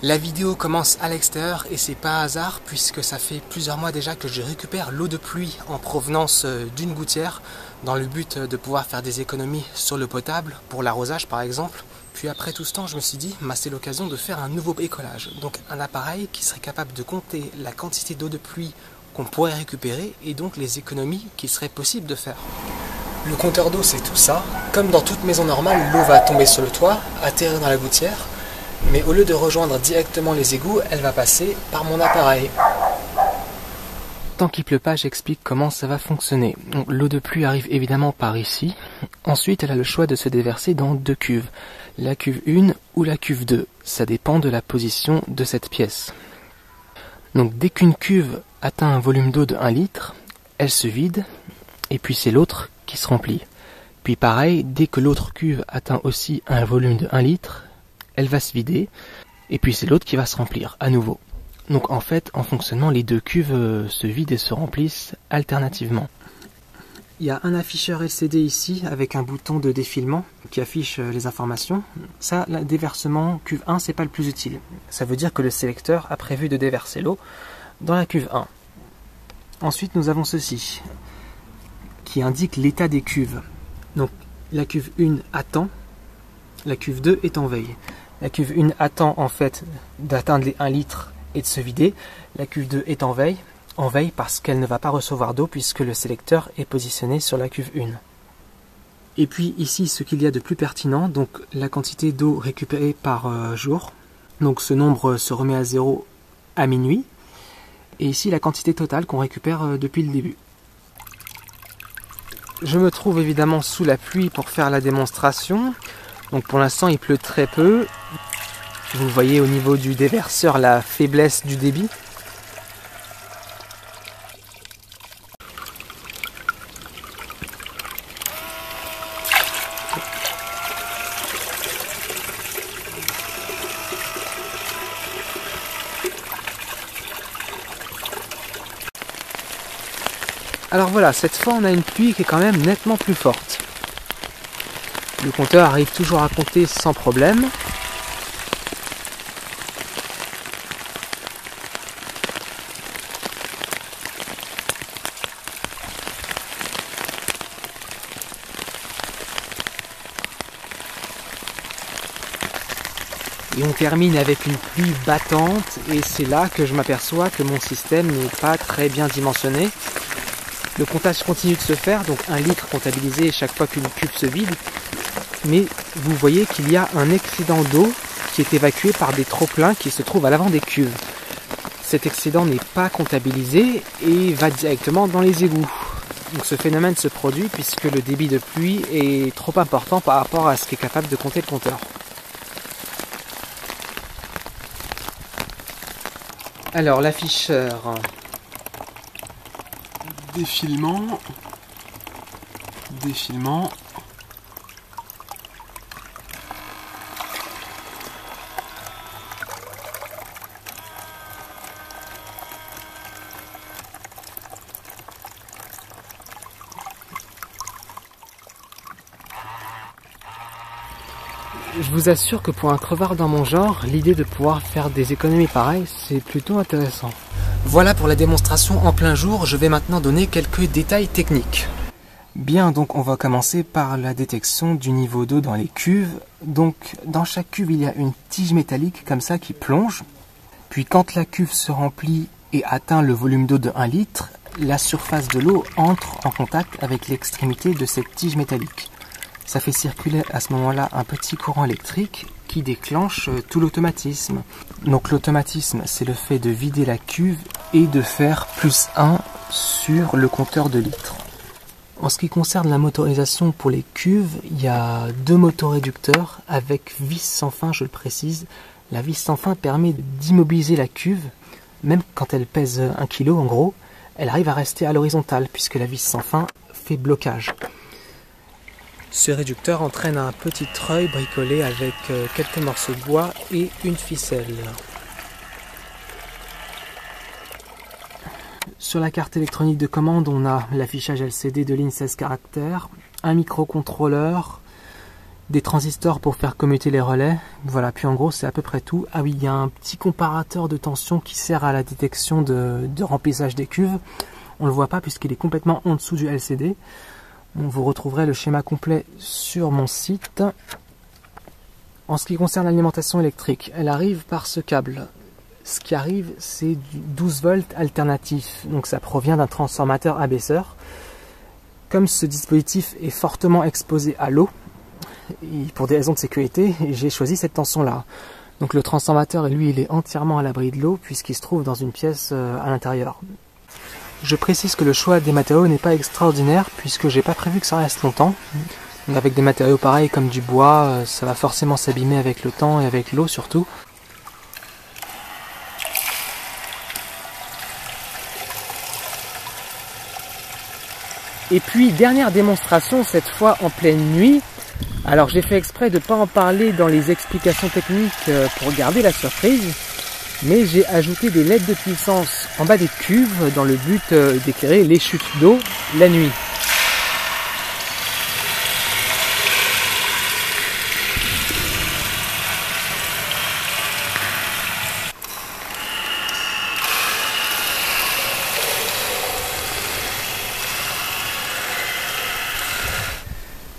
La vidéo commence à l'extérieur et c'est pas un hasard puisque ça fait plusieurs mois déjà que je récupère l'eau de pluie en provenance d'une gouttière dans le but de pouvoir faire des économies sur le potable, pour l'arrosage par exemple. Puis après tout ce temps, je me suis dit, c'est l'occasion de faire un nouveau bricolage. Donc un appareil qui serait capable de compter la quantité d'eau de pluie qu'on pourrait récupérer et donc les économies qu'il serait possible de faire. Le compteur d'eau c'est tout ça. Comme dans toute maison normale, l'eau va tomber sur le toit, atterrir dans la gouttière. Mais au lieu de rejoindre directement les égouts, elle va passer par mon appareil. Tant qu'il pleut pas, j'explique comment ça va fonctionner. L'eau de pluie arrive évidemment par ici. Ensuite, elle a le choix de se déverser dans deux cuves. La cuve 1 ou la cuve 2. Ça dépend de la position de cette pièce. Donc dès qu'une cuve atteint un volume d'eau de 1 litre, elle se vide. Et puis c'est l'autre qui se remplit. Puis pareil, dès que l'autre cuve atteint aussi un volume de 1 litre, elle va se vider, et puis c'est l'autre qui va se remplir à nouveau. Donc en fait, en fonctionnement, les deux cuves se vident et se remplissent alternativement. Il y a un afficheur LCD ici, avec un bouton de défilement qui affiche les informations. Ça, le déversement cuve 1, c'est pas le plus utile. Ça veut dire que le sélecteur a prévu de déverser l'eau dans la cuve 1. Ensuite, nous avons ceci, qui indique l'état des cuves. Donc la cuve 1 attend, la cuve 2 est en veille. La cuve 1 attend en fait d'atteindre les 1 litre et de se vider. La cuve 2 est en veille parce qu'elle ne va pas recevoir d'eau puisque le sélecteur est positionné sur la cuve 1. Et puis ici, ce qu'il y a de plus pertinent, donc la quantité d'eau récupérée par jour. Donc ce nombre se remet à 0 à minuit. Et ici, la quantité totale qu'on récupère depuis le début. Je me trouve évidemment sous la pluie pour faire la démonstration. Donc pour l'instant il pleut très peu. Vous voyez au niveau du déverseur la faiblesse du débit. Alors voilà, cette fois on a une pluie qui est quand même nettement plus forte. Le compteur arrive toujours à compter sans problème. Et on termine avec une pluie battante et c'est là que je m'aperçois que mon système n'est pas très bien dimensionné. Le comptage continue de se faire, donc 1 litre comptabilisé chaque fois qu'une cuve se vide. Mais vous voyez qu'il y a un excédent d'eau qui est évacué par des trop-pleins qui se trouvent à l'avant des cuves. Cet excédent n'est pas comptabilisé et va directement dans les égouts. Donc ce phénomène se produit puisque le débit de pluie est trop important par rapport à ce qu'est capable de compter le compteur. Alors l'afficheur, défilement, je vous assure que pour un crevard dans mon genre, l'idée de pouvoir faire des économies pareilles, c'est plutôt intéressant. Voilà pour la démonstration en plein jour, je vais maintenant donner quelques détails techniques. Bien, donc on va commencer par la détection du niveau d'eau dans les cuves. Donc dans chaque cuve, il y a une tige métallique comme ça qui plonge. Puis quand la cuve se remplit et atteint le volume d'eau de 1 litre, la surface de l'eau entre en contact avec l'extrémité de cette tige métallique. Ça fait circuler à ce moment-là un petit courant électrique qui déclenche tout l'automatisme. Donc l'automatisme, c'est le fait de vider la cuve et de faire +1 sur le compteur de litres. En ce qui concerne la motorisation pour les cuves, il y a 2 motoréducteurs avec vis sans fin, je le précise. La vis sans fin permet d'immobiliser la cuve, même quand elle pèse 1 kg en gros, elle arrive à rester à l'horizontale puisque la vis sans fin fait blocage. Ce réducteur entraîne un petit treuil bricolé avec quelques morceaux de bois et une ficelle. Sur la carte électronique de commande, on a l'affichage LCD de ligne 16 caractères, un microcontrôleur, des transistors pour faire commuter les relais. Voilà, puis en gros c'est à peu près tout. Ah oui, il y a un petit comparateur de tension qui sert à la détection de remplissage des cuves. On ne le voit pas puisqu'il est complètement en dessous du LCD. Vous retrouverez le schéma complet sur mon site. En ce qui concerne l'alimentation électrique, elle arrive par ce câble. Ce qui arrive, c'est du 12 volts alternatif. Donc ça provient d'un transformateur abaisseur. Comme ce dispositif est fortement exposé à l'eau, et pour des raisons de sécurité, j'ai choisi cette tension-là. Donc le transformateur, lui, il est entièrement à l'abri de l'eau puisqu'il se trouve dans une pièce à l'intérieur. Je précise que le choix des matériaux n'est pas extraordinaire puisque j'ai pas prévu que ça reste longtemps. Donc avec des matériaux pareils comme du bois, ça va forcément s'abîmer avec le temps et avec l'eau surtout. Et puis dernière démonstration, cette fois en pleine nuit. Alors j'ai fait exprès de ne pas en parler dans les explications techniques pour garder la surprise, mais j'ai ajouté des LED de puissance en bas des cuves dans le but d'éclairer les chutes d'eau la nuit.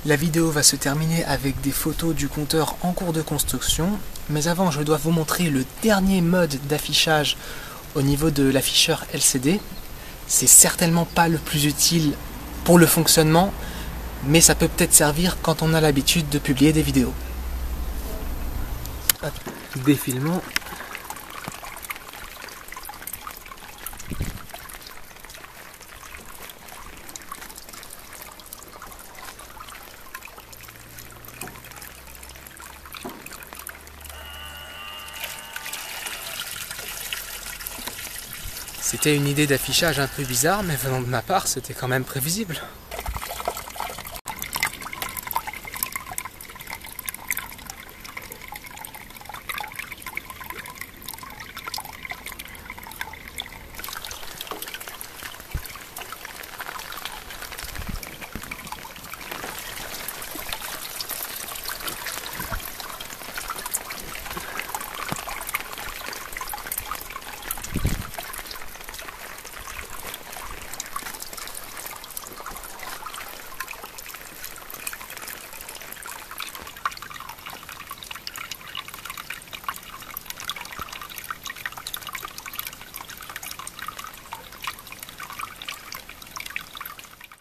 La vidéo va se terminer avec des photos du compteur en cours de construction, mais avant je dois vous montrer le dernier mode d'affichage au niveau de l'afficheur LCD. C'est certainement pas le plus utile pour le fonctionnement, mais ça peut peut-être servir quand on a l'habitude de publier des vidéos. Hop, défilement. C'était une idée d'affichage un peu bizarre, mais venant de ma part, c'était quand même prévisible.